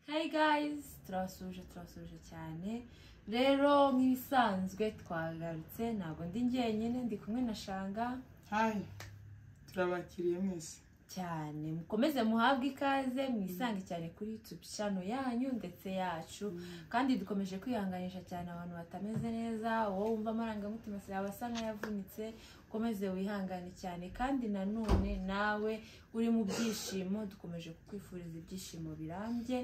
Hey guys, turasuje cyane. Rero nk'ibisanzwe twagarutse ntabwo ndi njyenyine ndi kumwe na Shanga. Hi. Turabakiriye mwese. Cyane mukomeze muhabwe ikaze mwisange cyane kuri YouTube channel yanyu ndetse yacu kandi dukomeje kwihanganisha cyane abantu batameze neza wowe wumva amarangamutima yawe asa nk'ayavunitse ukomeze wihangane cyane kandi nanone nawe uri mu byishimo dukomeje kukwifuriza ibyishimo birambye.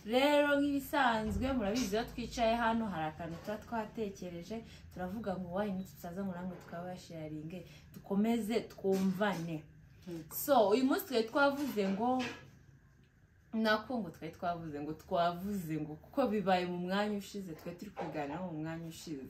Rero nk'ibisanzwe murabizi iyo twicaye hano hari akantu twatekereje turavuga ngo why nitutaza ngo namwe tukabasharinge dukomeze twumvane. So uyu munsi twavuze ngo twavuze ngo kuko bibaye mu mwanya ushize turi kuganira mu mwanya ushize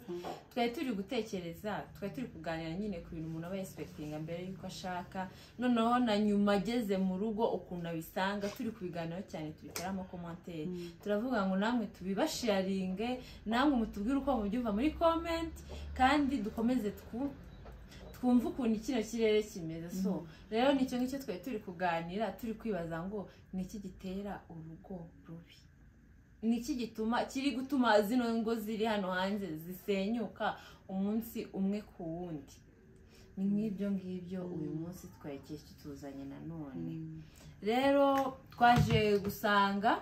turi gutekereza turi kuganira nyine ku bintu umuntu aba expectinga mbere yuko ashaka noneho na nyuma ageze mu rugo ukuntu abisanga turi kubiganiraho cyane tubitera ama commentaire turavuga ngo namwe tubibasharinge namwe mutubwire uko mubyumva muri comment kandi dukomeze twumva ukuntu kino kirere kimeze. So rero nicyo ngicyo turi kuganira turi kwibaza ngo niki gitera urugo rubi, niki kiri gutuma zino ngo ziri hano hanze zisenyuka umunsi umwe ku wundi. Ni nk'ibyo ngibyo uyu munsi twakeye kituzanye nanone. Rero twaje gusanga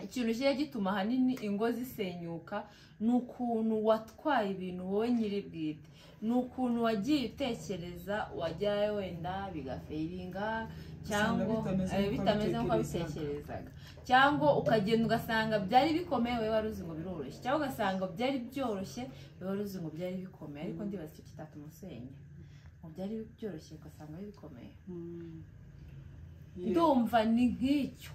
ikintu kiye gituma hanini ingo zisenyuka nukuntu watwaye ibintu wowe nyiri bwite, nukuntu wagiye utekereza wajyaye wenda bigafeiringa cyangwa bitameze nko bitekerezaga cyangwa ukagenda ugasanga byari bikomeye wewe waruzi ngo biroroshye cyangwa ugasanga byari byoroshye wewe waruzi ngo byari bikomeye ariko ndibaza icyo kitatuma usenya ngo byari byoroshye ugasanga ari bikomeye. Ndumva ni nk'icyo.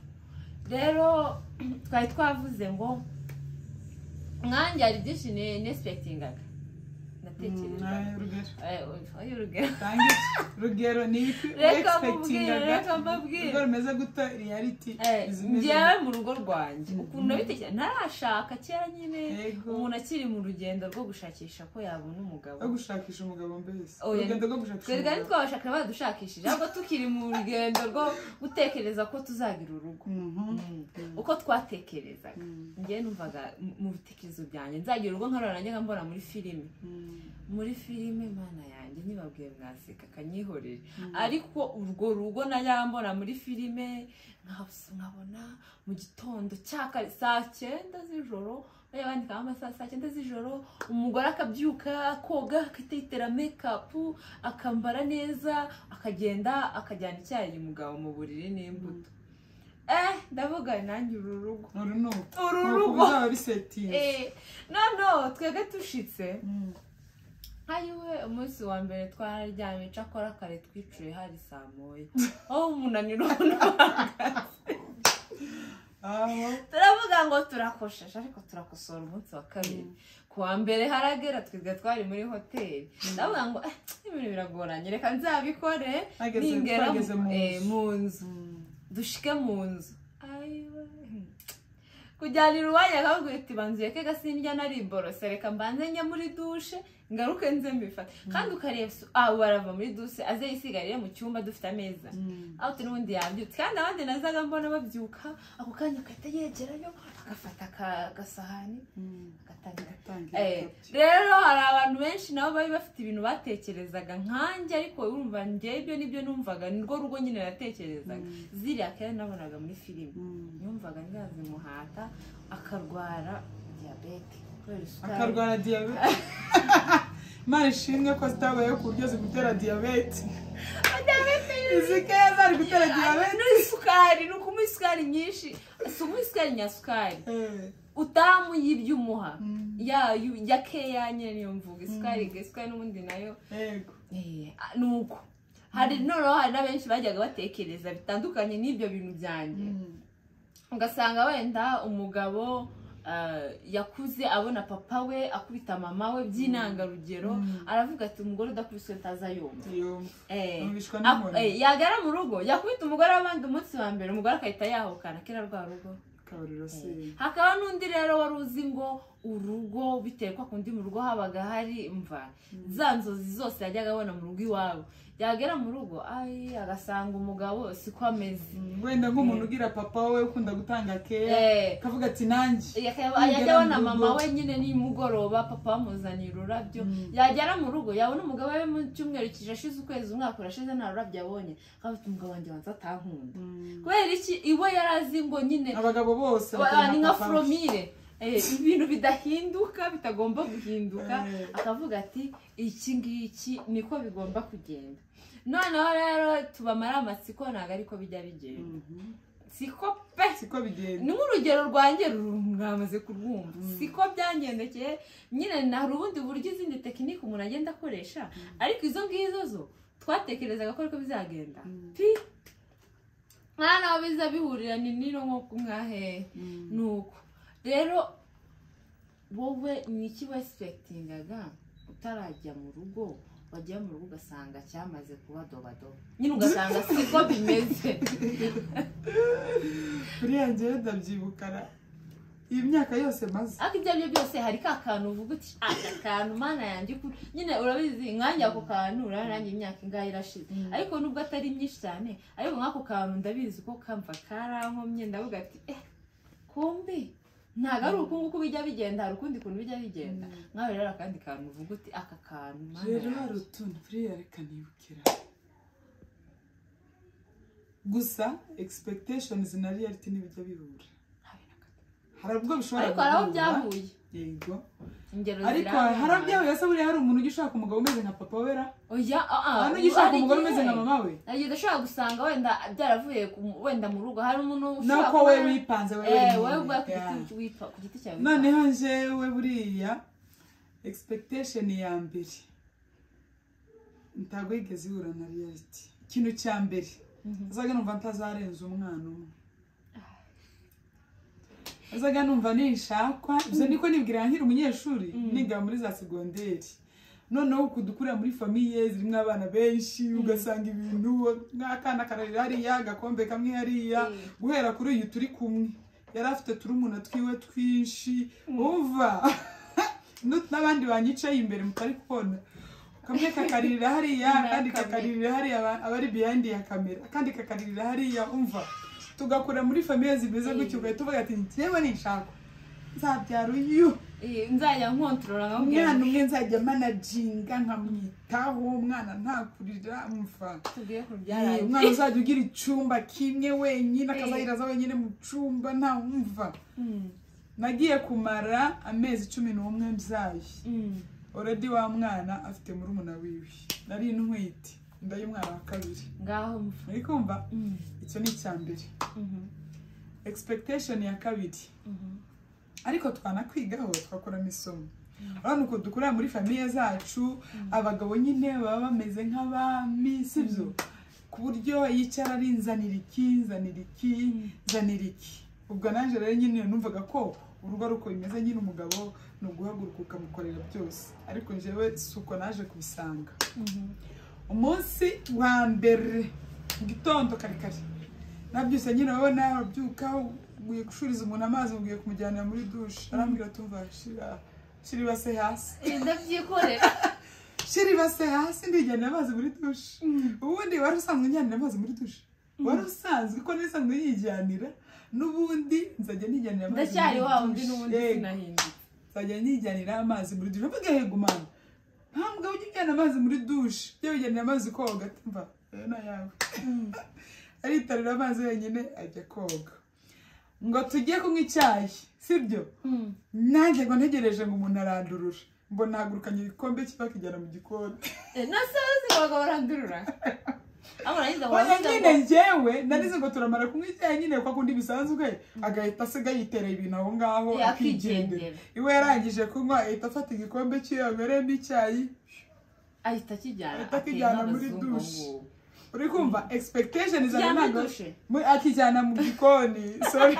Rero twari twavuze ngo mwanjye ari byinshi nespectingaga natekereza rugero ni expectingaga rugero rumeze guta reality njyewe mu rugo rwanjye ukuntu nabitekereza ntarashaka kera nyine umuntu akiri mu rugendo rwo gushakisha ko yabona umugabo wo gushakisha umugabo mbese urugendo rwo gushakisha twebwe twabashaka badushakishije ahubwo tukiri mu rugendo rwo gutekereza ko tuzagira urugo uko twatekerezaga njye numvaga mu bitekerezo byanjye nzagira urugo nkarora njye mbona muri filime mana yanjye nibabwiye mwaseka kanyihorere ariko urwo rugo najyambona muri filime nkabona mu gitondo cyakare saa 9 z'ijoro bayabandika amasaha saa 9 z'ijoro umugore akabyuka koga akitera makeup akambara neza akagenda akajyana icyayi umugabo mu buriri n'imbuto. Ndavuga nanjye uru rugo bizaba bisetinze no twege tushitse ayiwe umunsi wa mbere twararyamye cakora kare twicuye hari saa 9 aho umunaniro n'ahagaze turavuga ngo turakoshesha ariko turakosora umunsi wa kabiri kuwa mbere haragera twebwe twari muri hoteli ndavuga ngo ibintu biragoranye reka nzabikore ningera mu nzu dushike mu nzu kujyanira uwanya akabwira ati banzuye ke gasindya nari borose reka mbanze njya muri dushe ngaruke nze mbifata kandi ukareba barava muri dushe aze yisigarire mu cyumba dufite ameza aho turi ubundi yabyutse kandi abandi nazaga mbona babyuka ako kanya akatayegerayo agafata agasahani agatangira. Rero hari abantu benshi nabo bari bafite ibintu batekerezaga nkanjye ariko urumva njye ibyo nibyo numvaga nirwo rugo nyine natekerezaga ziriya kera nabonaga muri filime numvaga nzazimuhata akarwara diabete akarwara diabete mari shimwe ko zitabaye ku buryo zigutera diabete izikeza ari gutera diabete n'isukari nuko isukari nyinshi sumu isukari nyasukari utamu y'ibyumuha ya keya nyene niyo mvuga isukari n'ubundi nayo nuko hari n'abenshi bajyaga batekereza bitandukanye n'ibyo bintu byanjye ugasanga wenda umugabo yakuze abona papa we akubita mama we by'intangarugero aravuga ati umugore udakubiswe ntazayumva yagara mu rugo yakubita umugore w'abandi umunsi wa mbere umugore akahita yahukana kera rwa rugo. Hakaba n'undi rero wari uzi ngo urugo bitewe ko kundi mu rugo habaga hari mva za nzozi zose yajyaga abona mu rugo iwabo yagera mu rugo agasanga umugabo siko ameze wenda nk'umuntu ugira papa we ukunda gutanga care kavuga ati nanjye yajya abona mama we nyine nimugoroba papa bamuzanira ururabyo yagera mu rugo yabona umugabo we mu cyumweru kijashize ukwezi umwaka urashize nta rurabyo abonye akavuga umugabo wanjye wanza atankunda kubera iki iwe yarazi ngo nyine abagabo bose ni nka fromire ibintu bidahinduka bitagomba guhinduka akavuga ati iki ngiki niko bigomba kugenda noneho rero tubamara amatsiko ntabwo ariko bijya bigenda siko bigenda ni nk'urugero rwanjye mwamaze kurwumva siko byangendekeye nyine hari ubundi buryo izindi tekinike umuntu agenda akoresha ariko izo ngizo zo twatekerezaga ko ariko bizagenda mwana aho biza bihurira ni nino nko kumwahe nuko rero wowe ni iki wesipekitingaga utarajya mu rugo wajya mu rugo ugasanga cyamaze kuba dobadoba nyine ugasanga siko bimeze buriya njyewe ndabyibukana iyi myaka yose maze ariko ibyo aribyo byose hari ka kantu uvuga uti aka kantu mana yanjye nyine urabizi nkanjye ako kantu urarangiye imyaka ingahe irashize ariko nubwo atari myinshi cyane ariko nk'ako kantu ndabizi ko kamva karankomye ndavuga ati kumbi ntabwo ari ukunguku bijya bigenda hari ukundi kuntu bijya bigenda nkawe rero akandi kantu uvuga uti aka kantu rero hari utuntu buriya reka nibukira gusa expectations na reality ntibijya bihura hari ubwo bishobora ariko hari aho byahuye yego ingero ariko hari aho byahuye ese buriya hari umuntu ugishaka umugabo umeze nka papa wera hano ugishaka umugore umeze nka mama we nagiye udashobora gusanga wenda byaravuye wenda mu rugo hari umuntu ushobora kuba we wipanze wowe ubwa ku giti cyawe noneho njyewe buriya expectation ya mbere ntabwo yigeze ihura na reality ikintu cya mbere azaga numva ntazarenza umwana umwe azaga numva nishakwa ibyo niko nibwira nkiri umunyeshuri niga muri za segonderi noneho kudukurira muri famiye zirimo abana benshi ugasanga ibintu nk'akana kararira hariya agakombe kamwe hariya guhera kuri uyu turi kumwe yari afite turumuna twiwe twinshi uva n'abandi banyicaye imbere mutari kubona kamwe kakaririra hariya kandi kakaririra hariya abari behind ya kamera kandi kakaririra hariya umva tugakura muri famiye zimeze gutyo ugahita uvuga ati njyewe nishaka nzabyara uyu nzajya nkontorora umwana umwe nzajya managinga nkamwitaho umwana ntakurira umva umwana uzajya ugira icyumba kimwe wenyine akazahiraza wenyine mu cyumba nta wumva nagiye kumara amezi 11 mbyaye already wa mwana afite murumuna wiwe nari ntwite ndaye umwana wa kabiri ngaho muri kumva icyo ni cyambere expectation ya kabiri ariko twanakwigaho twakora misomo abantu uko dukura muri famiye zacu abagabo nyine baba bameze nk'abami sibyo ku buryo yicara ari nzanira iki ubwo nanje rero nyine numvaga ko urugo ruko bimeze nyine umugabo no guhaguruka ukamukorera byose ariko njyewe suko naje kubisanga umunsi wa mbere gitondo kare nabyuse nyine wowe nabyuka ugiye gushuriza umuntu amazi ugiye kumujyana muri douche arambwira tumva shiri base hasi ndabyikorera shiri base hasi ndijyana amazi muri douche ubundi wari usanzwe njyanira amazi muri douche wari usanzwe ko nisanzwe yijyanira n'ubundi nzajya nijyanira amazi ndacyari wa undi n'ubundi sinahindutse nzajya nijyanira amazi muri douche mvuga yego mama ntabwo ujyana amazi muri douche byo bijyanira amazi koga tumva na yawe aritarira amazi wenyine ajya koga ngo tugiye kunywa icyayi sibyo nanjye ngo ntegereje ngo umuntu arandurura mbona hagurukanye igikombe kiba kijyana mu gikoni nasazi ngo barandurura nyine njyewe narize ngo turamara kunywa icyayi nyine kwa kundi bisanzwe agahita asiga yitereye ibintu aho ngaho akigendera iwe yarangije kunywa ahita afata igikombe cy'iyogere n'icyayi ahita akijyana muri douche uri kumva expectation izana ntago akijyana mu gikoni sorry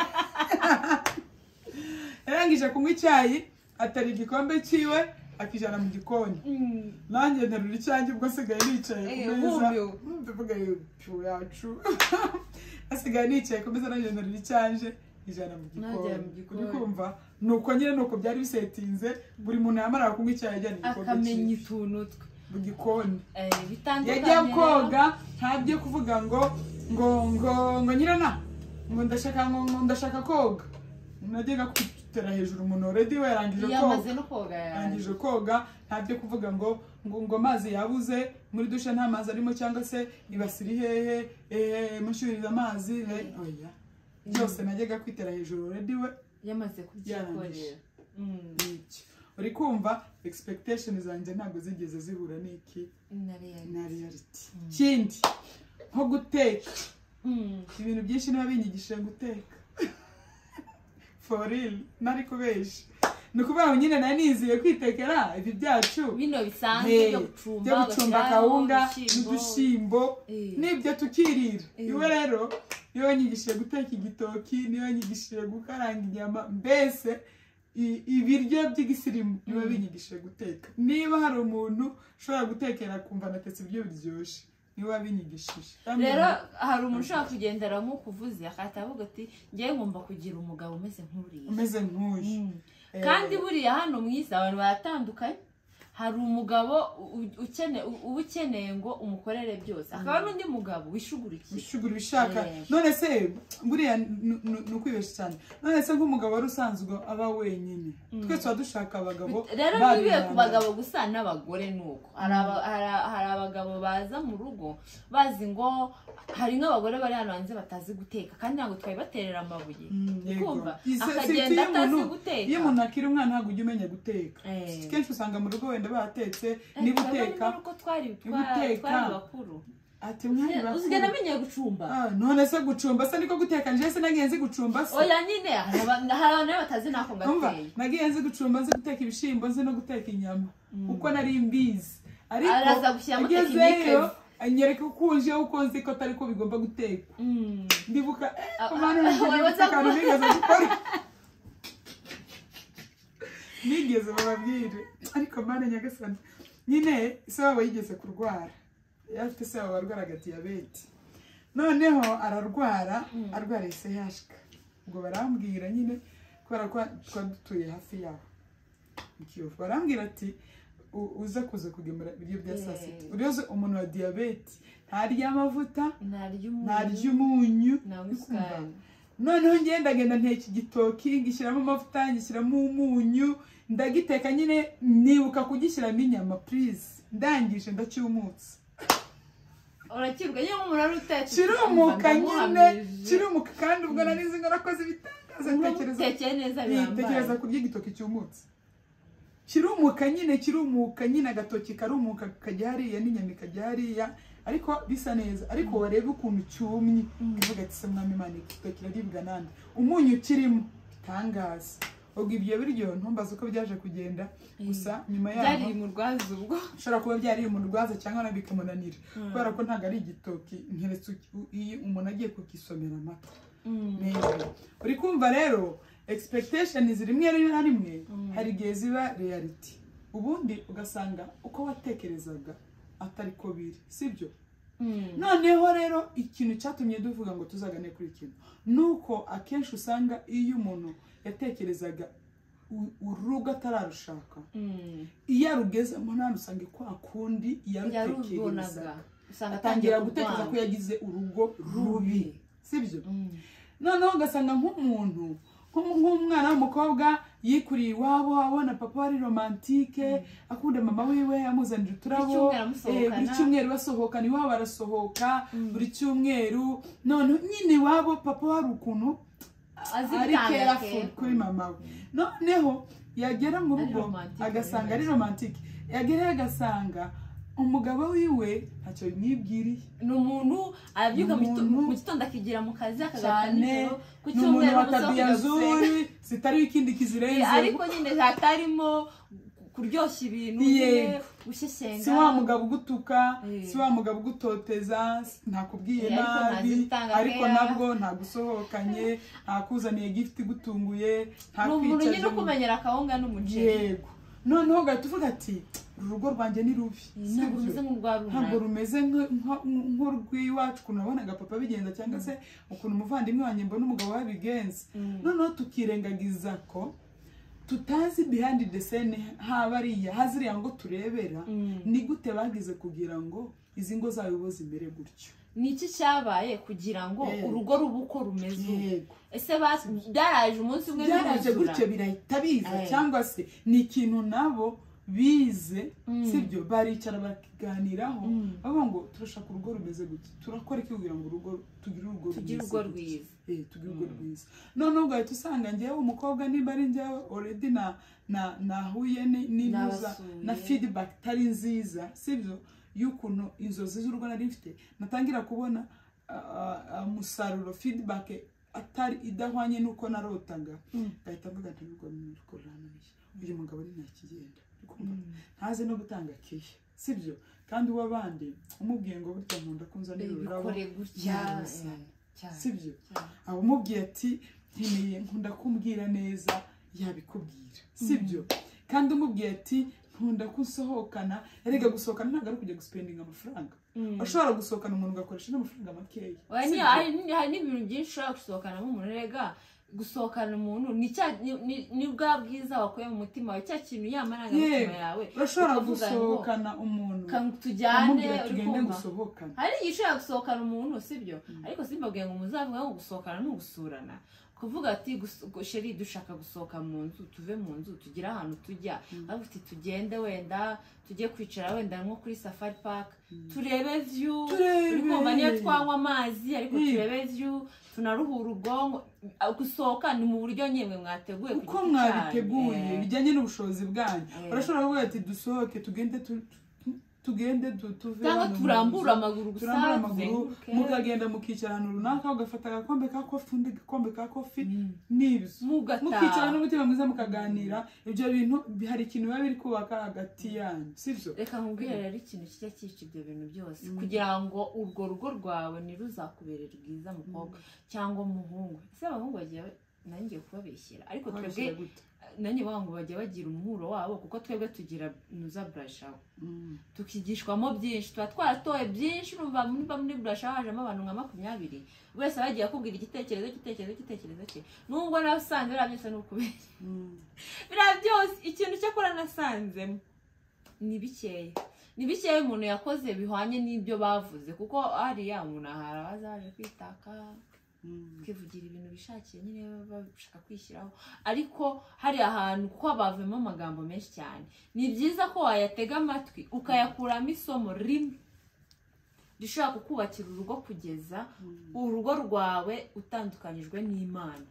yarangije kunywa icyayi atari igikombe cyiwe akijana mu gikoni nanjye nterura icyanjye ubwo asigaye nicaye ku meza mvuga yacu asigaye nicaye ku meza nanjye nterura icyanjye ijana mu gikoni uri kumva nuko nyine nuko byari bisetinze buri muntu yamara kunywa icyayi ajyana igikombe akamenya utuntu twe mu gikoni bitandukanye yagiye koga ntabyo kuvuga ngo nyirana ngo ndashaka koga najyaga kwitera hejuru umuntu already we yarangije koga ntabyo kuvuga ngo amazi yabuze muri dushe nta mazi arimo cyangwa se ibasiri hehe mushyurira amazi oya byose najyaga kwitera hejuru already we yamaze kubyikorera uri kumva expectation zanjye ntabwo zigeze zihura n'iki na reality kindi nko guteka ibintu byinshi niba binyigishije guteka for real nari kubesha nukuvuga ngo nyine nari niziye kwitekera ibi byacu bino bisanzwe byo gucumba kawunga n'udushimbo nibyo tukirira iwe rero niyo wanyigishije guteka igitoki niyo wanyigishije gukaranga inyama mbese ibiryo by'igisirimu niba binyigishije guteka niba hari umuntu ushobora gutekera akumva natetse ibiryo biryoshye niba wabinyigishije rero hari umuntu ushobora kugendera nk'ukuvuze akahita avuga ati ngewe ngomba kugira umugabo umeze nk'uyu kandi buriya hano mwiza abantu baratandukanye hari umugabo ukeneye ngo umukorere byose akaba n'undi mugabo wishugura ibishaka none se buriya ni ukwibesha cyane none se nk'umugabo wari usanzwe aba wenyine twese tuba dushaka abagabo rero ntibibe ku bagabo gusa n'abagore nuko hari abagabo baza mu rugo bazi ngo hari nk'abagore bari hano hanze batazi guteka kandi ntabwo twari baterera amabuye kumva akagenda atazi guteka iyo umuntu akiri umwana ntabwo ujya umenya guteka kenshi usanga mu rugo wenda batetse niba uteka bakuru ati mwari usigaye namenye gucumba none se gucumba se niko guteka nje se nagiye nzi gucumba se oya nyine hari abantu batazi nako gateye nagiye nzi gucumba nzi guteka ibishimbo nzi no guteka inyama uko nari mbizi ariko araza gushyiramo tekinike anyereka ukuje uko nzi ko atari ko bigomba gutekwa ndibuka kumana nigeze gukora nigeze bababwire ariko mane nyagasani nyine se wabo yigeze kurwara yafite se wabo warwaraga diyabete noneho ararwara ise yashika ubwo barambwira nyine kubera ko twadutuye hafi yaho ikiyovu barambwira ati uza kuza kugemura ibiryo bya saa sita uriyoze umuntu wa diyabete ntarya amavuta ntarya umunyu noneho ngenda nteka igitoki ngishyiramo amavuta ngishyiramo umunyu ndagiteka nyine nibuka kugishyiramo inyama please ndangije ndacyumutse urakirwa nyine umuntu ari utetse kirumuka nyine kirumuka kandi ubwo narizi ngo nakoze ibitangaza ntekereza kurya igitoki cyumutse kirumuka nyine agatoki karumuka kajya hariya n'inyama ikajya hariya ariko bisa neza ariko warebe ukuntu cyumye uvuga ati se mwami Imana igitoki kiraribwa nande umunyu kirimo bitangaza ubwo ibyo biryo ntumbaze uko byaje kugenda gusa nyuma yaho byari mu rwazo ubwo ushobora kuba byari mu rwazo cyangwa nabikamunanira kubera ko ntago ari igitoki nkeretse iyo umuntu agiye kukisomera amata neza uri kumva rero expectations rimwe na rimwe hari igihe ziba reality ubundi ugasanga uko watekerezaga atari ko biri sibyo noneho rero ikintu cyatumye duvuga ngo tuzagane kuri kintu nuko akenshi usanga iyo umuntu yatekerezaga urugo atararushaka iyo arugezemo nta usanga kwa kundi yarutekerezaga atangira gutekereza ko yagize urugo rubi sibyo noneho ugasanga nk'umuntu nk'umwana w'umukobwa yikuriye iwabo abona papa wari romantike akunda mama wiwe amuzanira uturabo buri cyumweru basohokana iwabo barasohoka buri cyumweru noneho nyine iwabo papa wari ukuntu ari careful kuri mama we noneho yagera mu rugo agasanga ari romantike yagera agasanga umugabo wiwe ntacyo bimwibwiriye ni umuntu arabyuka mu gitondo akigira mu kazi akagaruka nijoro ku cyumweru musohoka zitari ikindi kizirenze ariko nyine hatarimo kuryoshya ibintu gushyeshyenga si wa mugabo ugutuka si wa mugabo ugutoteza ntakubwiye nabi ariko nabwo ntagusohokanye ntakuzaniye gift igutunguye nta kwicaza umuntu nyine kumenyera akawunga n'umuceri yego noneho ugahita uvuga ati urugo rwanjye ni rubi, ntabwo rumeze nk'urw'iwacu ukuntu nabonaga papa bigenza cyangwa se ukuntu umuvandimwe wanjye mbona umugabo wabigenza. noneho tukirengagiza ko tutazi behind the scene habariya haziriya ngo turebera ni gute bagize kugira ngo izi ngo zabo zimbere gutyo. Niki cyabaye kugira ngo urugo rubuko rumeze ese byaraje umunsi umwe byaraje gutyo birahita biza cyangwa se ni ikintu nabo bize sibyo baricara bakiganiraho bavuga ngo turashaka urugo rumeze gutya, turakora iki kugira ngo urugo tugire urugo rwiza tugire urugo rwiza. none ugahita usanga njyewe umukobwa nimba ari njyewe already nahuye n'inuza na feedback tari nziza sibyo y'ukuntu inzozi z'urugo nari mfite, natangira kubona umusaruro feedback atari idahwanye nuko narotaga, gahita mvuga ati urugo rurananiye, uyu mugabo ni nakigenda ntaze no gutanga keya sibyo, kandi uwabandi umubwiye ngo burya nkunda kunzanira ururabo sibyo, abo umubwiye ati nkeneye nkunda kumbwira neza yabikubwira sibyo, kandi umubwiye ati nkunda kusohokana, erega gusohokana ntabwo ari kujya guspendinga amafaranga, ashobora gusohokana umuntu ugakoresha n'amafaranga makeya. Hari n'ibintu byinshi ushobora gusohokana nk'umuntu, erega gusohokana umuntu ni bwa bwiza wakuye mu mutima wawe, cya kintu y'amarangamutima yawe. urashobora gusohokana umuntu tujyane tugende gusohokana, hari igihe ushobora gusohokana umuntu sibyo, ariko simbabwiye ngo muzavuga ngo gusohokana no gusurana, kuvuga ati sheri dushaka gusohoka mu nzu, tuve mu nzu tugira ahantu tujya, afite tugende wenda tujye kwicara wenda nko kuri safari park turebe view, urumva niyo twanywa amazi ariko turebe view tunaruhura ubwonko. Gusohoka ni mu buryo nyemwe mwateguye uko mwabiteguye bijyanye n'ubushobozi bwanyu. urashobora kuvuga ati dusohoke tugende tuve cyangwa turambura amaguru gusa mukagenda mukicara ahantu runaka ugafata agakombe ka kofi undi gakombe ka kofi n'ibyo mukicara n'umutima mwiza mukaganira. ibyo bintu hari ikintu biba biri kubaka hagati yanyu sibyo. reka nkubwire rero ikintu kijya cyica ibyo bintu byose kugira ngo urwo rugo rwawe ntiruzakubere rwiza mukobwa cyangwa umuhungu. ese abahungu bagiye nanjye kubabeshyira, ariko twebwe nanjye ngo bajya bagira umuhuro wabo, kuko twebwe tugira nuza brashaho tukigishwamo byinshi, tuba twaratoye byinshi. urumva muri brashaho hajemo abantu nka 20 wese bagiye akubwira igitekerezo cye, nubwo nasanze biriya byose ni ukubeshya biriya byose. ikintu cyo kora nasanzemo ni bikeya umuntu yakoze bihwanye n'ibyo bavuze, kuko hariya umuntu azaje kwitaka kwivugira ibintu bishakiye nyine bashaka kwishyiraho, ariko hari ahantu kuko bavemo amagambo menshi cyane. ni byiza ko wayatega amatwi ukayakuramo isomo rimwe rishobora kukubakira urugo kugeza urugo rwawe utandukanyijwe n'Imana.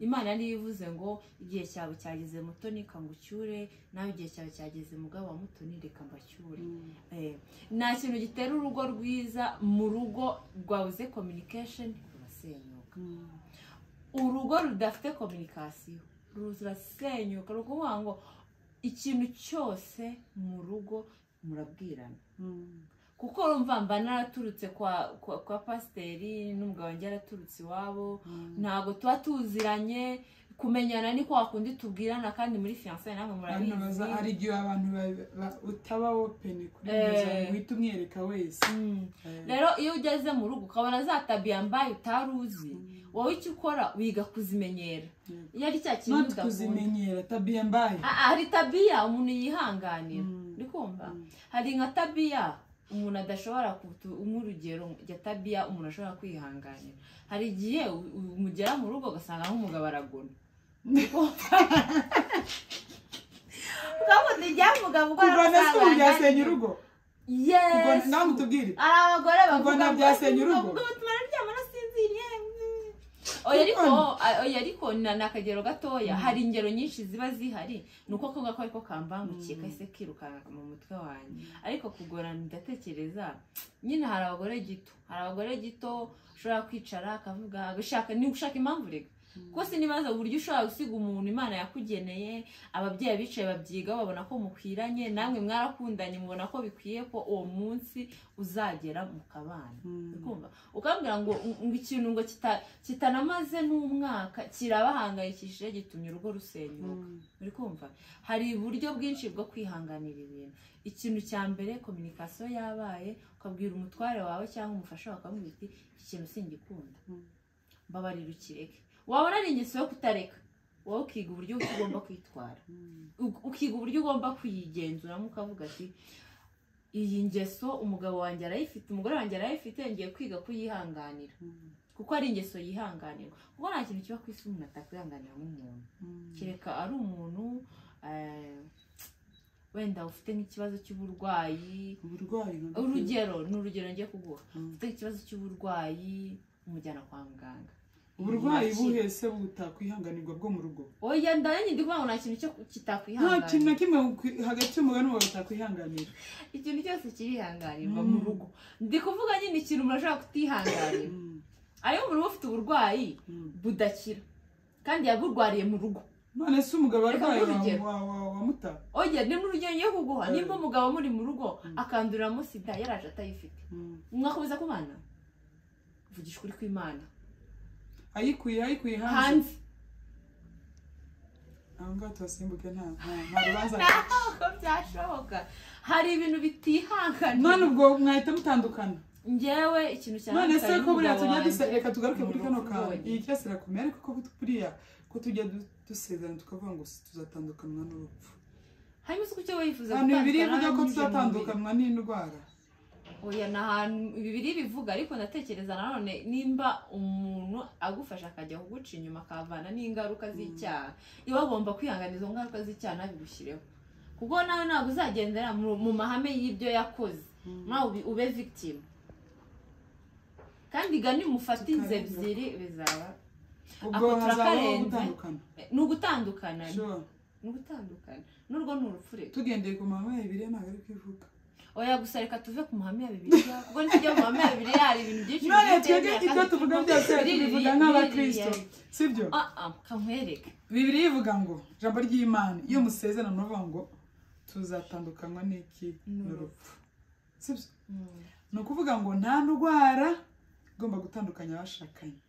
Imana niyo ivuze ngo igihe cyawe cyageze mutoni kangucyure, nawe igihe cyawe cyageze mugabo wa mutoni reka mbacyure. nta kintu gitera urugo rwiza mu rugo rwabuze communication rurasenyuka. urugo rudafite communication rurasenyuka. rukuvuga ngo ikintu cyose mu rugo murabwirana, kuko urumva mba naraturutse kwa pasiteri n'umugabo wanjye yaraturutse iwabo, ntabwo tuba tuziranye. kumenyana ni kwa kundi tubwirana, kandi muri fiancé namwe murabizi hari igihe abantu utaba open kuri muza uhita umwereka wese. rero iyo ugeze mu rugo ukabona za tabia mbaye utaruzi, wowe icyo ukora wiga kuzimenyera. iyo ari cya kintu udakunda kuzimenyera tabia mbaye, hari tabia umuntu yihanganira, ndikumva hari nka tabia umuntu adashobora nk'urugero ya tabia umuntu ashobora kwihanganira. hari igihe umugera mu rugo ugasanga nk'umugabo aragona, ukavuga ijya mugabo kugona byasenya urugo. yes nawe mutubwire abagore bavuga byasenya urugo, tumararyama nasinziriye. oya ariko nakagero gatoya. hari ingero nyinshi ziba zihari, nuko ko gako ariko kambangukiye kahise kirukanka mu mutwe wanjye. ariko kugorana ndatekereza nyine hari abagore gito ushobora kwicara akavuga agashaka ni gushaka impamvu rega kuko sinibaza uburyo ushobora gusiga umuntu Imana yakugeneye ababyeyi bicaye babyiga babona ko mukwiranye namwe mwarakundanye mubona ko bikwiye ko uwo munsi uzagera mu kabana ukumva ukambwira ngo ikintu ngo kitanamaze n'umwaka kirabahangayikishije gitumye urugo rusenyuka uri kumva hari uburyo bwinshi bwo kwihanganira ibintu ikintu cya mbere communication yabaye ukabwira umutware wawe cyangwa umufasha wawe ukamubwira uti iki kintu singikunda mbabarira ukireke wabona ari ingeso yo kutareka wowe ukiga uburyo ugomba kwitwara ukiga uburyo ugomba kwigenzuramo ukavuga ati iyi ngeso umugabo wanjye arayifite umugore wanjye arayifite ngiye kwiga kuyihanganira kuko ari ingeso yihanganirwa kuko nta kintu kiba ku isi umuntu atakwihanganira nk'umuntu kereka ari umuntu wenda ufite nk'ikibazo cy'uburwayi urugero ni urugero ngiye kuguha ufite ikibazo cy'uburwayi umujyana kwa muganga uburwayi buhese butakwihanganirwa bwo mu rugo oya ndanye ndi kuvuga ngo nta kintu cyo kitakwihanganira nta kintu na kimwe hagati y'umugabo n'umugabo utakwihanganira ikintu cyose kirihanganirwa mu rugo ndi kuvuga nyine ikintu umuntu ashobora kutihanganira ayo umuntu ufite uburwayi budakira kandi yaburwariye mu rugo none se umugabo arwaye wa muta oya ni mu rugero ngiye kuguha nimba umugabo muri mu rugo akanduriramo sida yaraje atayifite mwakomeza kubana vugisha ukuri kw'Imana ayikuye hanze anga twasimbuke nta rubanza ko byashoboka hari ibintu bitihangana none ubwo mwahita mutandukana njyewe ikintu cyane none se ko buriya tujya reka tugaruke kuri kano kantu iyi cyose irakomeye ariko ko buriya ko tujya dusezerana tukavuga ngo tuzatandukanwa n'urupfu hanyuma se kucyo wifuza gutandukana bibiri bivuga ko tuzatandukanwa n'indwara oya nahantu bibiri bivuga ariko ndatekereza nanone nimba umuntu agufasha akajya kuguca inyuma akavana n'ingaruka z'icyaha iba agomba kwihanganiza izo ngaruka z'icyaha nabigushyireho kuko nawe ntabwo uzagendera mu mahame y'ibyo yakoze nawe ube victim kandi gani mufatize ebyiri bizaba ubwo hazabaho gutandukana ni ugutandukana n'urwo ni urupfure tugendeye ku mahame ya Bibiliya ntabwo ari kwivuga oya gusa reka tuve ku mahame ya Bibiliya kuko nijya mu mahame ya Bibiliya hari ibintu byinshi none twebwe ibyo tuvuga byose tubivuga nk'abakristo sibyo kankwereke Bibiliya ivuga ngo ijambo ry'Imana iyo musezerana uvuga ngo tuzatandukanywa n'iki n'urupfu sibyo ni ukuvuga ngo nta ndwara igomba gutandukanya abashakanye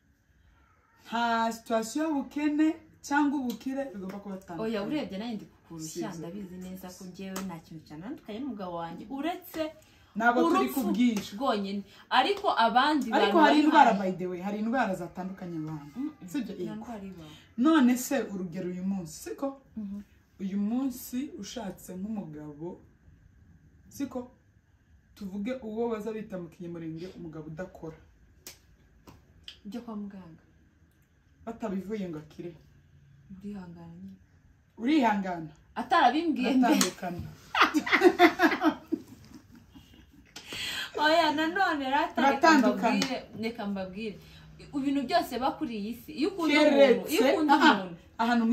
nta situation y'ubukene cyangwa ubukire bigomba kubatandukanya oya urebye nayo ndi kukurusha ndabizi neza ko njyewe nta kintu cyantandukanye n'umugabo wanjye uretse ntabwo turi kubwira rwonyine ariko abandi bantu ariko hari indwara by the way hari indwara zatandukanye abantu sibyo none se urugero uyu munsi siko uyu munsi ushatse nk'umugabo siko tuvuge uwo baza bita mu kinyamurenge umugabo udakora byo kwa muganga batabivuye ngo akire urihangana atarabimbwiye atandukana oya nanone reka mbabwire ibintu byose bakuri iyi si iyo ukunda umuntu ahantu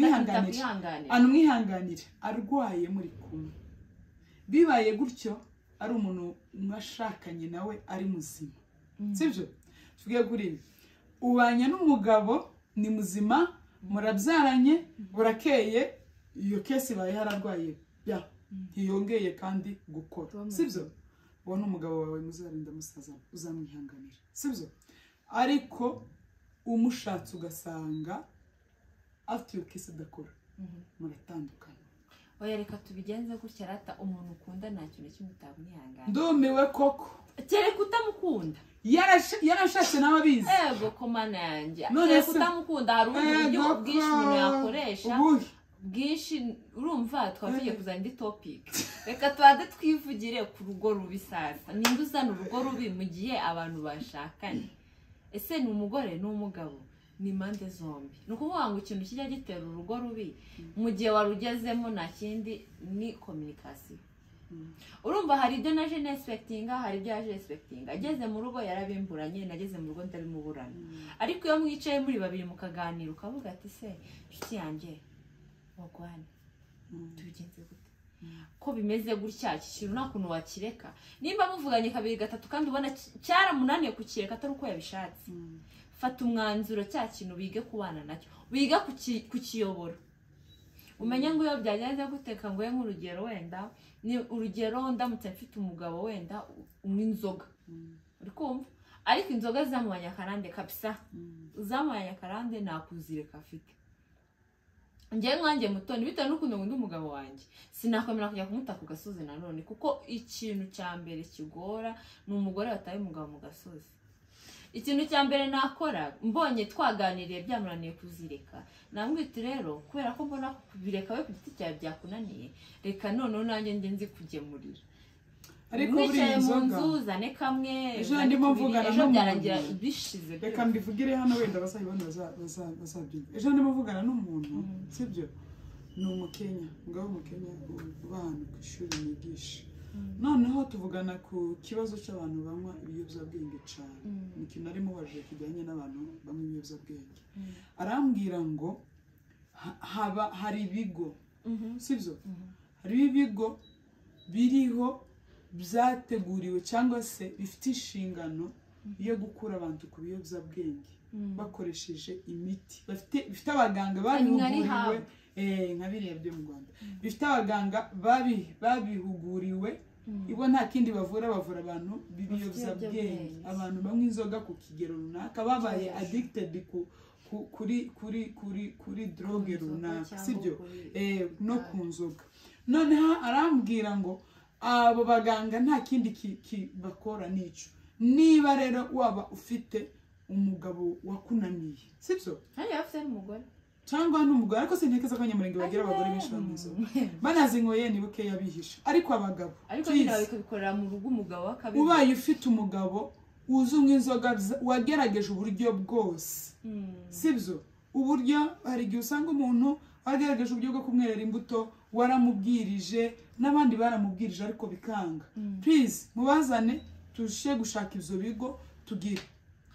mwihanganira arwaye muri kumwe bibaye gutyo ari umuntu mwashakanye nawe ari muzima sibyo tuvuge kuri ubanye n'umugabo ni muzima murabyaranye burakeye iyo kesi baye hararwaye ntiyongeye kandi gukora sibyo ubona umugabo wawe muzarinda musazana uzamwihanganira sibyo ariko umushatse ugasanga afite iyo kesi adakora muratandukana oya reka tubigenze gutya rata umuntu ukunda nta kintu kimwe utamwihanganira ndumiwe koko kereka utamukunda yarashatse nawe abizi ego ko mana yanjye kereka utamukunda hari uburyo bwinshi umuntu yakoresha bwinshi urumva twavuye kuzana indi topic reka tubanze twivugire ku rugo rubi sasa ninde uzana urugo rubi mu gihe abantu bashakanye ese ni umugore n'umugabo ni impande zombi ni ukuvuga ngo ikintu kijya gitera urugo rubi mu gihe warugezemo nta kindi ni communication urumva hari ibyo naje nespectinga hari ibyo yaje respectinga ageze mu rugo yarabimburanye nageze mu rugo ndabimuburana ariko iyo mwicaye muri babiri mukaganira ukavuga ati se inshuti yanjye wagwane tubigenze gute ko bimeze gutya iki kintu nta kuntu wakireka nimba muvuganye kabiri gatatu kandi ubona cyaramunaniye kukireka atari uko yabishatse fata umwanzuro cya kintu bige kubana nacyo biga kukiyobora umenye ngo iyo byagenze guteka ngo nk'urugero wenda ni urugero ndamutse mfite umugabo wenda unywa inzoga uri kumva ariko inzoga zamubanya akarande kabisa zamubanya akarande nakuzireka afite njye nkanjye mutoni bitewe n'ukuntu nkunda umugabo wanjye sinakwemera kujya kumuta ku gasozi nanone kuko ikintu cya mbere kigora ni umugore wataye umugabo mu gasozi ikintu cya mbere nakora mbonye twaganiriye byamunaniye kuzireka namwita rero kubera ko mbona kubireka we ku giti cyawe byakunaniye reka noneho nanjye njye nzi kugemurira ariko buriya inzoga uzane kamwe ejo ndimo mvugana ejo byarangira bishize reka mbivugire hano wenda bazabibona bazabyumva ejo ndimo mvugana n'umuntu sibyo ni umukenya ngabo umukenya ubana ku ishuri nigisha noneho tuvugana ku kibazo cy'abantu banywa ibiyobyabwenge cyane ni ikintu arimo waje kijyanye n'abantu banywa ibiyobyabwenge arambwira ngo hari ibigo sibyo hari ibigo biriho byateguriwe cyangwa se bifite inshingano yo gukura abantu ku biyobyabwenge bakoresheje imiti bifite abaganga babihuguriwe nka biriya byo mu Rwanda bifite abaganga babihuguriwe ibo nta kindi bavura abantu b'ibiyobyabwenge abantu banywa inzoga ku kigero runaka babaye addicted kuri droge runaka sibyo no ku nzoga noneho arambwira ngo abo baganga nta kindi bakora n'icyo niba rero waba ufite umugabo wakunaniye sibyo hariya afite n'umugore cyangwa n'umugore ariko sintekeza ko abanyamurenge bagira abagore benshi bameze banazinyoye nibuke yabihisha ariko abagabo ariko nawe bikabikorera mu rugo umugabo w'akabizi ubaye ufite umugabo uzunywa inzoga wagerageje uburyo bwose sibyo uburyo hari igihe usanga umuntu wagerageje uburyo bwo kumwerera imbuto waramubwirije n'abandi baramubwirije ariko bikanga please mubazane tushe gushaka ivyo bigo tugire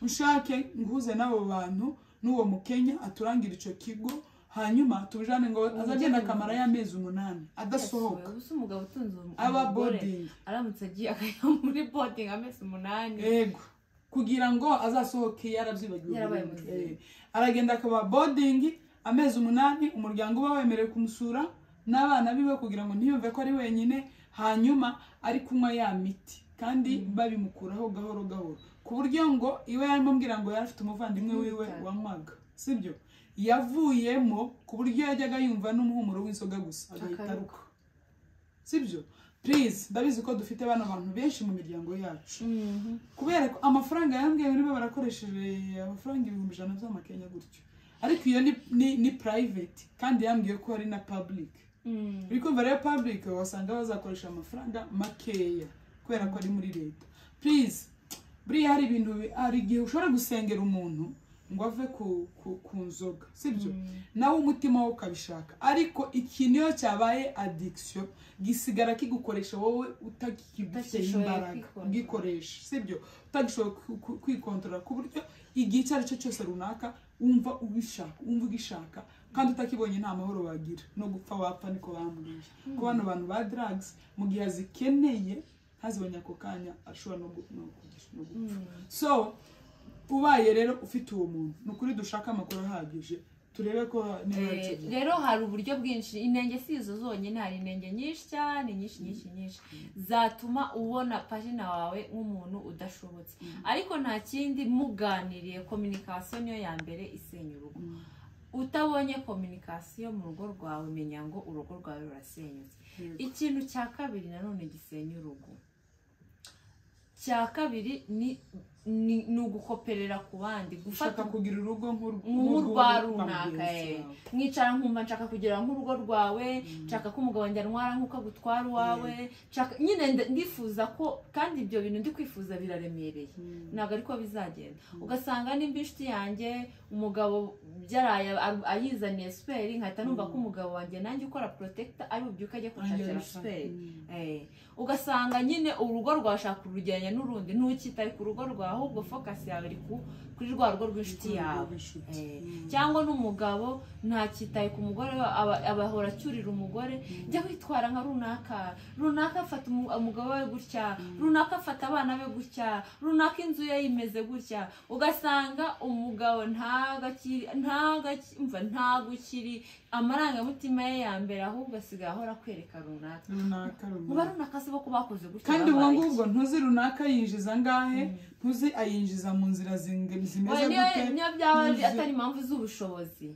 ushake nguze n'abo bantu n'uwo mukenya aturangira ico kigo hanyuma tubijane ngo azagenda kamara y'amezi 8 adasohoka ubusa umugabo utunze aba boarding aramutse agiye akajya muri boarding amezi 8 yego kugira ngo azasohoke yaravyibagiwe aragenda akaba boarding amezi 8 umuryango uba wemerewe kumusura n'abana biwe kugira ngo ntiyumve ko ari wenyine hanyuma ari kunywa ya miti kandi babimukuraho gahoro gahoro ku buryo ngo iwe yarimubwira ngo yarafite umuvandimwe wiwe wanywaga sibyo yavuyemo ku buryo yajyaga yumva n'umuhumuro w'inzoga gusa agahitaruka sibyo please ndabizi ko dufite bana abantu benshi mu miryango yacu kubera ko amafaranga yambwiye niba barakoresheje amafaranga 100 z'amakenya gutyo ariko iyo ni private kandi yambwiye ko ari na public bikumva rero public wasanga bazakoresha amafaranga makeya kubera ko ari muri leta please buriya hari ibintu ari igihe ushobora gusengera umuntu ngo ave ku nzoga sibyo nawe umutima wo ukabishaka ariko ikintu iyo cyabaye addiction gisigara kigukoresha wowe utakibifite imbaraga gikoresha sibyo utagishoboye kwikontrola ku buryo igihe icyo ari cyo cyose runaka wumva ugishaka kandi utakibonye nta mahoro wagira no gupfa wapfa niko bambwiye ko bano bantu ba drugs mu gihe azikeneye ntazibonye ako kanya ashobora no gupfa so ubaye rero ufite uwo muntu nukuri dushaka amakuru ahagije turebe ko rero hari uburyo bwinshi inenge si izo zonyine hari inenge nyinshi cyane nyinshi zatuma ubona pagina wawe nk'umuntu udashobotse ariko nta kindi muganiriye communication niyo ya mbere isenya urugo utabonye communication mu rugo rwawe menya ngo urugo rwawe rurasenyutse ikintu cya kabiri nanone gisenya urugo cya kabiri ni ugukoperera ku bandi gufata kugira urugo nk'urwa runaka mwicara nkumva nshaka kugira nk'urugo rwawe nshaka ko umugabo wanjye antwara nk'uko agutwara uwawe nyine ndifuza ko kandi ibyo bintu ndi kwifuza biraremereye ntabwo ariko bizagenda ugasanga nimba inshuti yanjye umugabo byaraye ayizaniye superi nkahita numva ko umugabo wanjye nanjye ukora protector ari bubyuka ajya kunshakira superi ugasanga nyine urugo rwashaka urujyanye n'urundi ntukitaye ku rugo rwawe ahubwo focus yawe iri ku kuri rwa rugo rw'inshuti yawe. Cyangwa n'umugabo ntakitaye ku mugore abahora acyurira umugore, jya witwara nka runaka afata umugabo we gutya, runaka afata abana be gutya, runaka inzu ye yimeze gutya, ugasanga umugabo ntagukiri amarangamutima ye ya mbere, ahubwo asigaye ahora kwereka runaka si bo bakoze gutya. kandi ubwo ngubwo ntuzi runaka yinjiza ngahe, ntuzi ayinjiza mu nzira zimeze gute. niyo byaba atari impamvu z'ubushobozi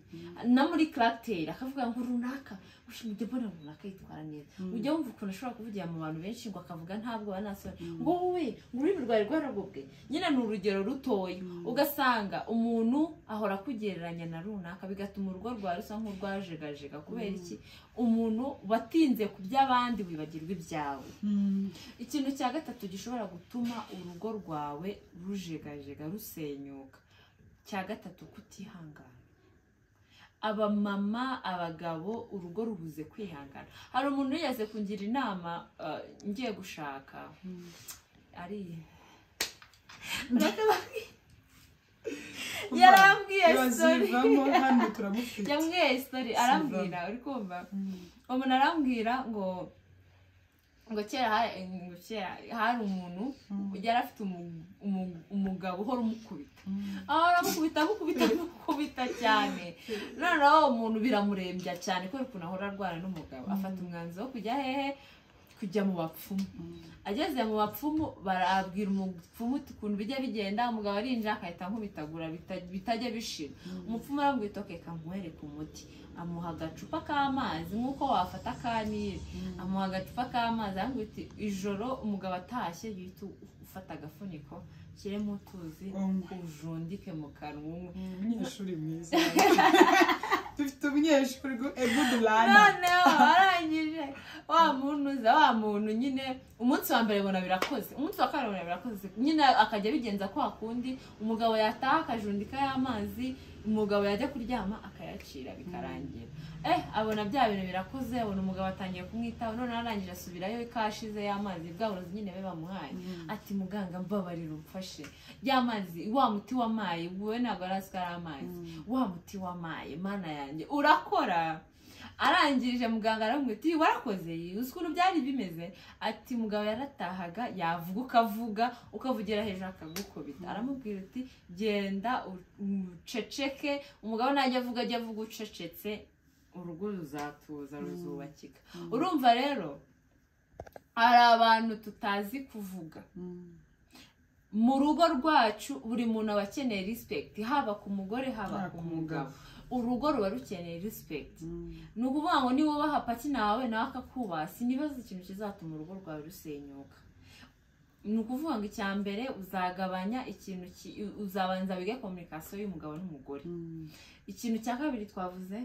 na muri character akavuga ngo runaka ushimye mbona runaka yitwara neza, ujya wumva ukuntu ashobora kuvugira mu bantu benshi ngo akavuga ntabwo banasore ngo wowe ururimi rwawe rwaragobwe. Nyine ni urugero rutoya, ugasanga umuntu ahora kugereranya na runaka, bigatuma urugo rwawe rusa nk'urwajegajega. kubera iki? umuntu watinze ku by'abandi wibagirwa ibyawe. Ikintu cya gatatu gishobora gutuma urugo rwawe rujegajega rusenyuka, cya gatatu kutihangana. Abamama, abagabo, urugo rubuze kwihangana. Hari umuntu yaze kungira inama ngiye gushaka yarambwiye story arambwira, uri kumva? Umuntu arambwira ngo kera hari umuntu yari afite umugabo uhora umukubita cyane. Noneho umuntu biramurembya cyane kubera ukuntu ahora arwana n'umugabo. Afata umwanzuro wo kujya mu bapfumu. Ageze mu bapfumu barabwira umupfumu ukuntu bijya bigenda, umugabo arinjira akahita nkubitagura bitajya bishira. Umupfumu arambwira ati kamuhereka umuti, amuha agacupa k'amazi nk'uko wafata akanire, amuha agacupa k'amazi arambwira ati ijoro umugabo atashye yihita ufata agafuniko kiremo utuzi ujundike mu kanwa. Umunyeshuri mwiza dufite umunyeshuri egudurana. noneho arangije wa muntu nyine umunsi wa mbere bona birakoze, umunsi wa kabiri bona birakoze, nyine akajya bigenza kwa kundi. Umugabo yataha akajundika y'amazi, umugabo yajya kuryama akayacira bikarangira. Abona bya bintu birakoze, abona umugabo atangiye kumwitaho. None arangije asubirayo kashize y'amazi bw'aburozi nyine be bamuhaye. Ati muganga mbabarira umfashe y'amazi, wa muti wamaye wowe ntabwo arasikara amazi, wa muti wamaye mana yanjye urakora. Arangije muganga aramubwira ati warakoze, uzi ukuntu byari bimeze? Ati mugabo yaratahaga yavuga ukavugira hejuru akagukubita. Aramubwira ati genda uceceke. Umugabo najya avuga ucecetse, urugo ruzatuza ruzubakika. Urumva rero hari abantu tutazi kuvuga. Mu rugo rwacu buri muntu aba akeneye respect, haba ku mugore haba ku mugabo. Urugo ruba rukeneye respect. Ni ukuvuga ngo niba wubaha patina wawe nawe akakubaha, sinibaza ikintu kizatuma urugo rwawe rusenyuka. Ni ukuvuga ngo icya mbere uzagabanya ikintu, uzabanza wige communication y'umugabo n'umugore. Ikintu cya kabiri twavuze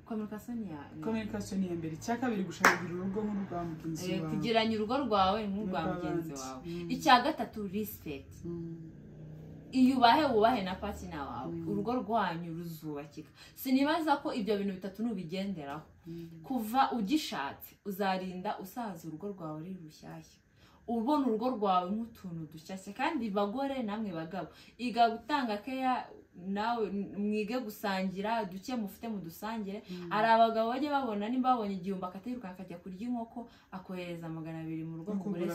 communication ni mbere. Cya kabiri gushakira urugo nk'urwa mugenzi wawe, kugiranya urugo rwawe nk'urwa mugenzi wawe. Icya gatatu respect. Wubahe na patina wawe, urugo rwanyu ruzubakika. Sinibaza ko ibyo bintu bitatu nubigenderaho kuva ugishatse uzarinda usaza urugo rwawe ari rushyashya, ubona urugo rwawe nk'utuntu dushyashya. Kandi bagore namwe bagabo, iga gutanga keya, nawe mwige gusangira duke mufite mu dusangire. Ari abagabo bajye babona nimba babonye igihumbi akatiruka akajya kurya inkoko akohereza 200 mu rugo kugura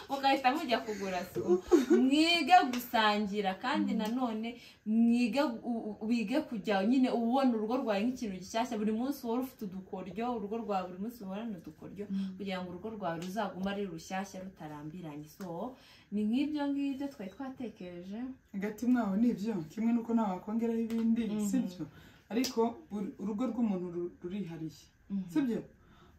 ukahita mujya kugura mwige gusangira. kandi nanone wige kujya nyine ubona urugo rwawe nk'ikintu gishyashya. Buri munsi wari ufite udukoryo, urugo rwawe buri munsi uhorana udukoryo kugira ngo urugo rwawe ruzaguma ari rushyashya rutarambiranye. So ni nk'ibyo twari twatekereje hagati mwaho. Nibyo kimwe nuko nawe wakongeraho ibindi, sibyo? Ariko urugo rw'umuntu rurihariye, sibyo?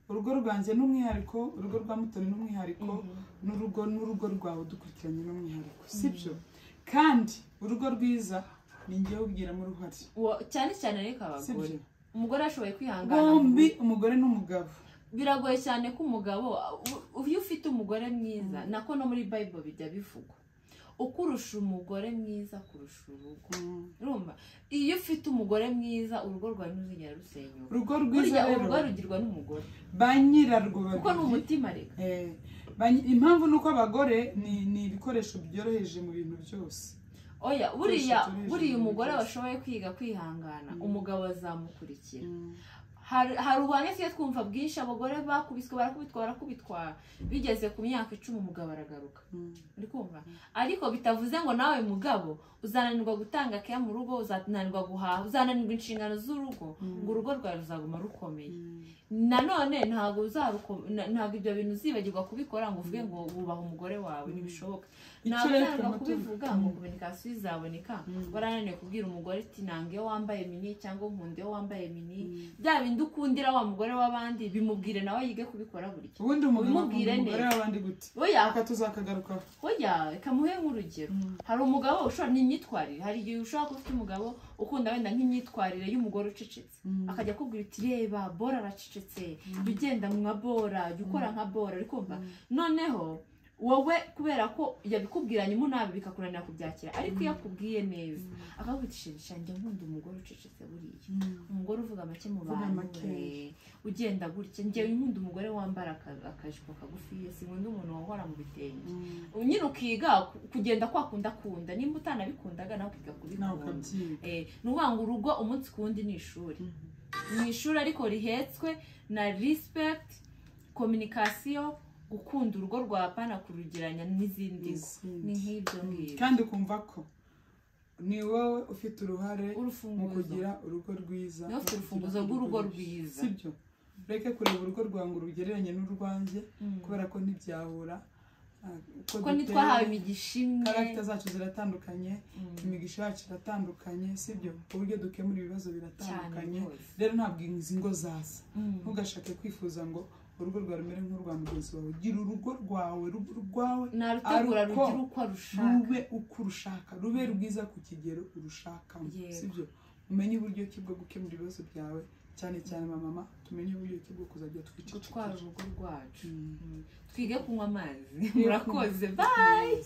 Urugo rwanjye n'umwihariko, urugo rwa Mutoni n'umwihariko, n'urugo rwawe dukurikiranye n'umwihariko, sibyo? Kandi urugo rwiza ni ngewe ubwiramo uruhare, cyane cyane ariko abagore. Umugore ashoboye kwihangana, bombi umugore n'umugabo. Biragoye cyane ko umugabo, iyo ufite umugore mwiza, nako no muri Bible bijya bivugwa, ukurusha umugore mwiza kurusha urugo. Urumva, iyo ufite umugore mwiza urugo rwawe ntuzigera rusenyuka. Urugo rwiza rero urugo rugirwa n'umugore, ba nyirarwo kuko ni umutima reka. impamvu nuko abagore ni ibikoresho byoroheje mu bintu byose. Oya buriya umugore washoboye kwiga kwihangana umugabo azamukurikira. Hari ubanye siye twumva bwinshi abagore barakubitwa bigeze ku myaka 10 umugabo aragaruka. Uri kumva? Ariko bitavuze ngo nawe mugabo uzananirwa gutanga keya mu rugo, uzananirwa guhaha, uzananirwa inshingano z'urugo, ngo urugo rwawe ruzaguma rukomeye. Nanone ntabwo ibyo bintu uzibagirwa kubikora ngo uvuge ngo wubaha umugore wawe, ntibishoboka. Ntabwo kubivuga ngo communication izaboneka barananiye kubwira umugore ati nange wambaye mini cyangwa nkunde wambaye mini, bya bindi ukundira wa mugore w'abandi bimubwire nawe yige kubikora buryo. Ubundi umugore w'abandi gute? Oya akatuzakagaruka. Oya kamuhe nk'urugero. Hari umugabo ushobora n'imyitwarire, hari igihe ushobora kuba ufite umugabo ukunda wenda nk'imyitwarire y'umugore ucecetse, akajya kubwira ati reba bora aracecetse, ugenda nka bora, ukora nka bora, uri kumva? Noneho wowe kubera ko yabikubwiranye munabi bikakuranira kubyakira, ariko iyo akubwiye neza akagutisha njye nkunda umugore ucecetse buriya, umugore uvuga make mu bantu, ugenda gutya, njye nkunda umugore wambara akajipo kagufi, sinkunda umuntu wahora mu bitenge. Nyine ukiga kugenda kwakunda nimba utanabikundaga nawe ukiga kubikunda. Nuvuga ngo urugo umunsi kundi ni ishuri, ni ishuri ariko rihetswe na respect, communication, gukunda urugo rwa pana kurugeranya n'izindi ni nk'ibyo ngibyo. Kandi ukumva ko ni wowe ufite uruhare mu kugira urugo rwiza, ni ufite urufunguzo rw'urugo rwiza, sibyo? Reke kureba urugo rwangu rugereranye n'urwanjye kubera ko ntibyahura. Uko nitwahawe imigisha imwe, character zacu ziratandukanye, imigisha yacu iratandukanye, sibyo? Uburyo dukemura ibibazo biratandukanye. Rero ntabwo izi ngo zasa. Ntugashake kwifuza ngo urugo rwawe rumere nk'urwa mugenzi wawe. Gira urugo rwawe, narutegura rugira uko rushaka, rube uko urushaka, rube rwiza ku kigero urushakamo, sibyo? Umenye uburyo ki bwo gukemura ibibazo byawe, cyane cyane mama, tumenye uburyo ki bwo kuzajya twitwara urugo rwacu, twige kunywa amazi. Murakoze, bye.